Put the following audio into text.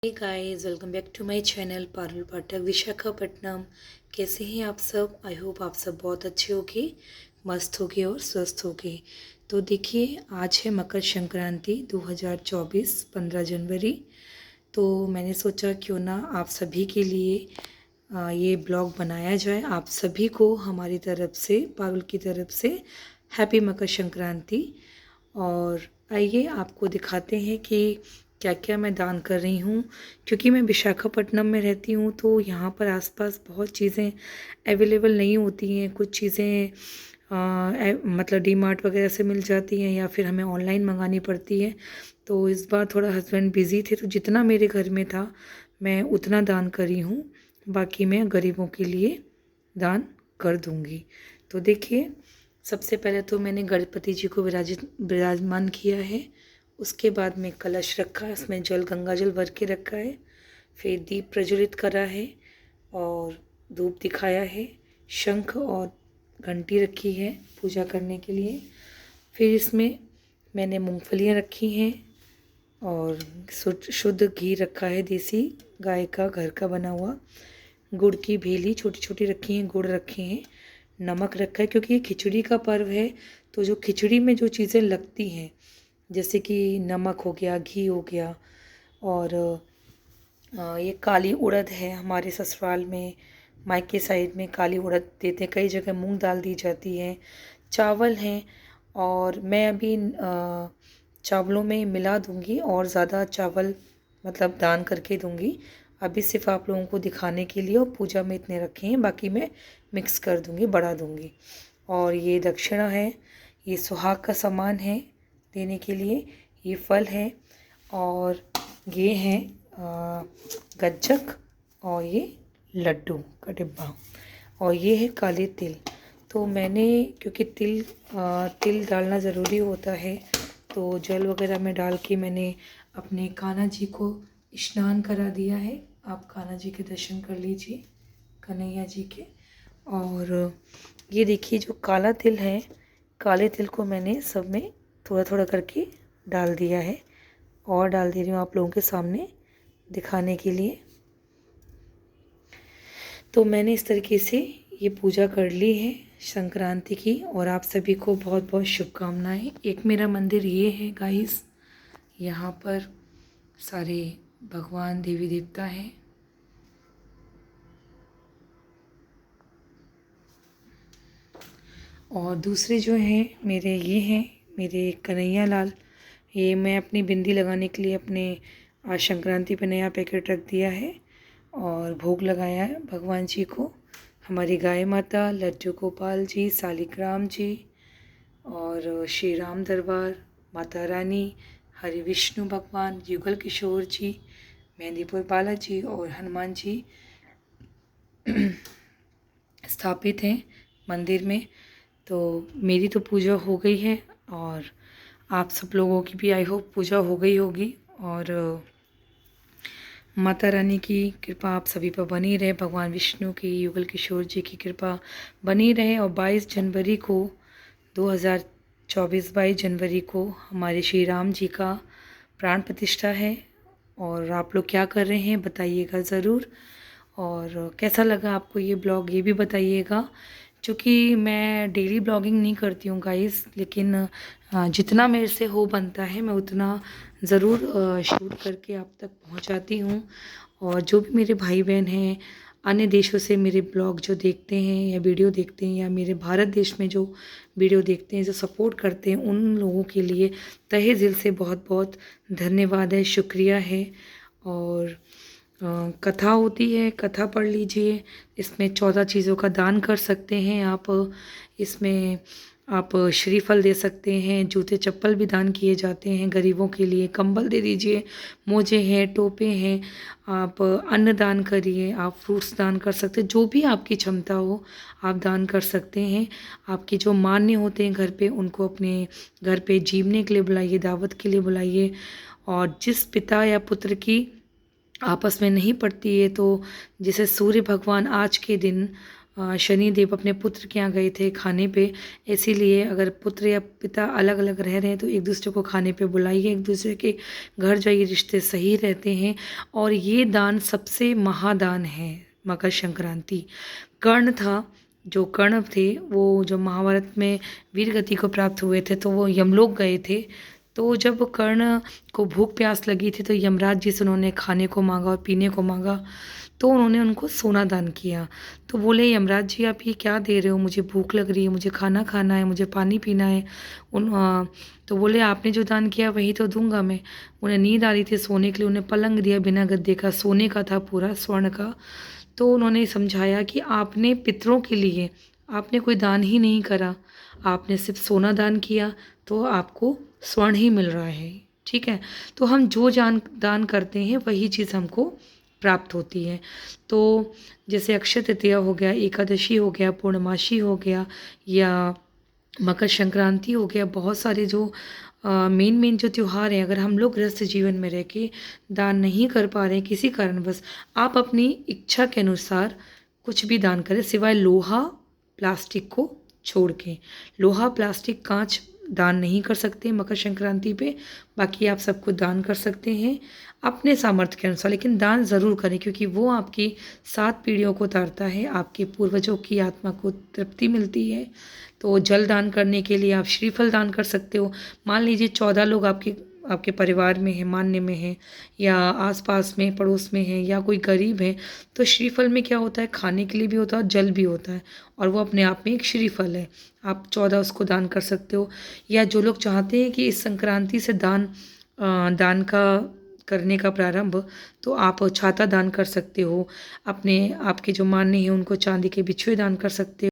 Hey guys, welcome back to my channel Parul Pathak Visakhapatnam. कैसे हैं आप सब? आई होप आप सब बहुत अच्छे होगे, मस्त होगे और स्वस्थ होगे। तो देखिए, आज है मकर संक्रांति 2024 15 जनवरी। तो मैंने सोचा क्यों ना आप सभी के लिए ये ब्लॉग बनाया जाए। आप सभी को हमारी तरफ से, पारुल की तरफ से हैप्पी मकर संक्रांति। और आइए आपको दिखाते हैं कि क्या क्या मैं दान कर रही हूँ। क्योंकि मैं विशाखापट्टनम में रहती हूँ तो यहाँ पर आसपास बहुत चीज़ें अवेलेबल नहीं होती हैं। कुछ चीज़ें मतलब डी मार्ट वगैरह से मिल जाती हैं या फिर हमें ऑनलाइन मंगानी पड़ती है। तो इस बार थोड़ा हस्बैंड बिज़ी थे तो जितना मेरे घर में था मैं उतना दान करी हूँ। बाकी मैं गरीबों के लिए दान कर दूँगी। तो देखिए, सबसे पहले तो मैंने गणपति जी को विराजमान किया है। उसके बाद में कलश रखा है, उसमें जल गंगा जल भर के रखा है। फिर दीप प्रज्वलित करा है और धूप दिखाया है। शंख और घंटी रखी है पूजा करने के लिए। फिर इसमें मैंने मूंगफलियाँ रखी हैं और शुद्ध घी रखा है, देसी गाय का घर का बना हुआ। गुड़ की भेली छोटी छोटी रखी हैं, गुड़ रखे हैं, नमक रखा है क्योंकि ये खिचड़ी का पर्व है। तो जो खिचड़ी में जो चीज़ें लगती हैं जैसे कि नमक हो गया, घी हो गया, और ये काली उड़द है। हमारे ससुराल में, मायके साइड में काली उड़द देते हैं, कई जगह मूंग दाल दी जाती है। चावल हैं और मैं अभी चावलों में मिला दूंगी और ज़्यादा चावल मतलब दान करके दूंगी। अभी सिर्फ आप लोगों को दिखाने के लिए, और पूजा में इतने रखे हैं, बाकी मैं मिक्स कर दूंगी, बढ़ा दूंगी। और ये दक्षिणा है, ये सुहाग का सामान है देने के लिए। ये फल है और ये है गज्जक और ये लड्डू का डिब्बा, और ये है काले तिल। तो मैंने, क्योंकि तिल डालना ज़रूरी होता है, तो जल वगैरह में डाल के मैंने अपने कान्हा जी को स्नान करा दिया है। आप कान्हा जी के दर्शन कर लीजिए, कन्हैया जी के। और ये देखिए, जो काला तिल है, काले तिल को मैंने सब में थोड़ा थोड़ा करके डाल दिया है और डाल दे रही हूँ आप लोगों के सामने दिखाने के लिए। तो मैंने इस तरीके से ये पूजा कर ली है संक्रांति की, और आप सभी को बहुत बहुत शुभकामनाएं। एक मेरा मंदिर ये है गाइस, यहाँ पर सारे भगवान देवी देवता हैं। और दूसरे जो हैं मेरे, ये हैं मेरे कन्हैया लाल। ये मैं अपनी बिंदी लगाने के लिए अपने आज संक्रांति पे नया पैकेट रख दिया है और भोग लगाया है भगवान जी को। हमारी गाय माता, लड्डू गोपाल जी, सालिग्राम जी, और श्री राम दरबार, माता रानी, हरि विष्णु भगवान, युगल किशोर जी, मेहंदीपुर बालाजी और हनुमान जी स्थापित हैं मंदिर में। तो मेरी तो पूजा हो गई है और आप सब लोगों की भी आई होप पूजा हो गई होगी। और माता रानी की कृपा आप सभी पर बनी रहे, भगवान विष्णु की, युगल किशोर जी की कृपा बनी रहे। और 22 जनवरी को 2024 22 जनवरी को हमारे श्री राम जी का प्राण प्रतिष्ठा है। और आप लोग क्या कर रहे हैं बताइएगा ज़रूर। और कैसा लगा आपको ये ब्लॉग, ये भी बताइएगा। क्योंकि मैं डेली ब्लॉगिंग नहीं करती हूँ गाइस, लेकिन जितना मेरे से हो बनता है मैं उतना ज़रूर शूट करके आप तक पहुँचाती हूँ। और जो भी मेरे भाई बहन हैं अन्य देशों से मेरे ब्लॉग जो देखते हैं या वीडियो देखते हैं, या मेरे भारत देश में जो वीडियो देखते हैं, जो सपोर्ट करते हैं, उन लोगों के लिए तहे दिल से बहुत बहुत धन्यवाद है, शुक्रिया है। और कथा होती है, कथा पढ़ लीजिए। इसमें 14 चीज़ों का दान कर सकते हैं आप। इसमें आप श्रीफल दे सकते हैं, जूते चप्पल भी दान किए जाते हैं गरीबों के लिए, कंबल दे दीजिए, मोजे हैं, टोपे हैं, आप अन्न दान करिए, आप फ्रूट्स दान कर सकते हैं। जो भी आपकी क्षमता हो आप दान कर सकते हैं। आपके जो मान्य होते हैं घर पे, उनको अपने घर पे जीवने के लिए बुलाइए, दावत के लिए बुलाइए। और जिस पिता या पुत्र की आपस में नहीं पड़ती है, तो जैसे सूर्य भगवान आज के दिन शनिदेव अपने पुत्र के यहाँ गए थे खाने पे, इसीलिए अगर पुत्र या पिता अलग अलग रह रहे हैं तो एक दूसरे को खाने पे बुलाइए, एक दूसरे के घर जाइए, रिश्ते सही रहते हैं। और ये दान सबसे महादान है मकर संक्रांति। कर्ण था, जो कर्ण थे वो जो महाभारत में वीर गति को प्राप्त हुए थे, तो वो यमलोक गए थे। तो जब कर्ण को भूख प्यास लगी थी तो यमराज जी से उन्होंने खाने को मांगा और पीने को मांगा, तो उन्होंने उनको सोना दान किया। तो बोले यमराज जी आप ये क्या दे रहे हो, मुझे भूख लग रही है, मुझे खाना खाना है, मुझे पानी पीना है। तो बोले आपने जो दान किया वही तो दूंगा मैं। उन्हें नींद आ रही थी सोने के लिए, उन्हें पलंग दिया बिना गद्दे का, सोने का था, पूरा स्वर्ण का। तो उन्होंने समझाया कि आपने पितरों के लिए आपने कोई दान ही नहीं करा, आपने सिर्फ सोना दान किया, तो आपको स्वर्ण ही मिल रहा है। ठीक है, तो हम जो दान करते हैं वही चीज़ हमको प्राप्त होती है। तो जैसे अक्षय तृतीया हो गया, एकादशी हो गया, पूर्णमासी हो गया, या मकर संक्रांति हो गया, बहुत सारे जो मेन जो त्यौहार हैं, अगर हम लोग गृहस्थ जीवन में रह के दान नहीं कर पा रहे हैं किसी कारणवश, आप अपनी इच्छा के अनुसार कुछ भी दान करें सिवाय लोहा प्लास्टिक को छोड़ के। लोहा प्लास्टिक कांच दान नहीं कर सकते मकर संक्रांति पे, बाकी आप सब कुछ दान कर सकते हैं अपने सामर्थ्य के अनुसार, लेकिन दान ज़रूर करें क्योंकि वो आपकी 7 पीढ़ियों को तारता है, आपके पूर्वजों की आत्मा को तृप्ति मिलती है। तो जल दान करने के लिए आप श्रीफल दान कर सकते हो। मान लीजिए 14 लोग आपके परिवार में हैं, मान्य में हैं, या आसपास में पड़ोस में हैं, या कोई गरीब है, तो श्रीफल में क्या होता है, खाने के लिए भी होता है, जल भी होता है, और वो अपने आप में एक श्रीफल है। आप 14 उसको दान कर सकते हो। या जो लोग चाहते हैं कि इस संक्रांति से दान का करने का प्रारंभ, तो आप छाता दान कर सकते हो। अपने आपके जो मान्य हैं उनको चांदी के बिछुए दान कर सकते हो।